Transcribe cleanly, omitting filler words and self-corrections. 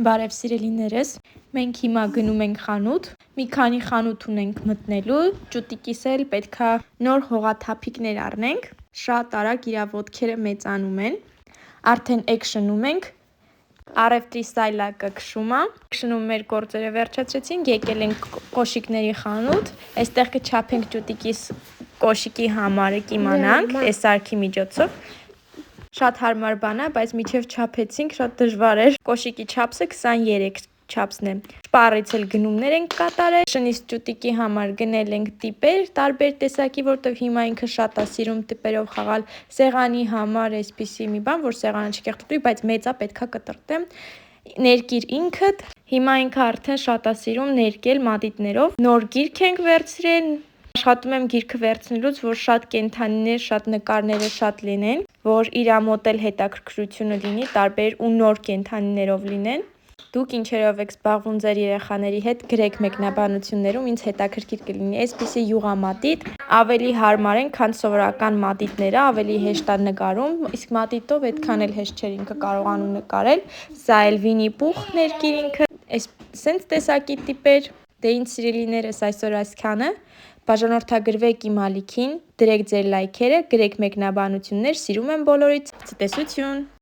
Բարև սիրելիներս, մենք հիմա գնում ենք խանութ, մի քանի խանութ ունենք մտնելու, ճուտիկիս էլ պետքա նոր հողաթափիկներ առնենք, շատ արագ իրա ոտքերը մեծանում են, արդեն էկշնում ենք, առևտրի սայլակը քշում է, էկշնում մեր գործերը վերջացրեցինք, եկել ենք կոշիկների խանութ, այստեղ կչափենք ճուտիկիս կոշիկի համարը կիմանանք, այս սարքի միջոցով, շատ հարմար բան է, բայց մինչև չափեցինք շատ դժվար էր, կոշիկի չափսը 23 չափսն է, սպառից էլ գնումներ ենք կատարել, շնից ճուտիկի համար գնել ենք տիպեր, տարբեր տեսակի, որտև հիմա ինքը շատ է սիրում տիպերով խաղալ, սեղանի համար այսպիսի մի բան, որ սեղանը չկեղտոտվի, բայց մեծա պետքա կտրտեմ, ներկիր ինքդ, հիմա ինքը արդեն շատ է սիրում ներկել մատիտներով, նոր գիրք ենք վերցրել, աշխատում եմ գիրքը վերցնելուց, որ շատ կենդանիներ, շատ նկարները շատ լինեն, որ իրա մոտ էլ հետաքրքրությունը լինի, տարբեր ու նոր կենդանիներով լինեն, դուք ինչերով եք զբաղվում ձեր երեխաների հետ, գրեք մեկնաբանություններում, ինձ հետաքրքիր կլինի, այսպիսի յուղամատիտ, ավելի հարմար են, քան սովորական մատիտները, ավելի հեշտ է նկարում, իսկ մատիտով այդքան էլ հեշտ չէր ինքը կարողանում նկարել, սա էլ Վինի Պուխ ներկիր ինքը, սենց տեսակի տիպեր, դե ինձ սիրելիներս այսօր այսքանը, բաժանորդագրվեք իմ ալիքին, դրեք ձեր լայքերը, գրեք մեկնաբանություններ, սիրում եմ բոլորից, ցտեսություն։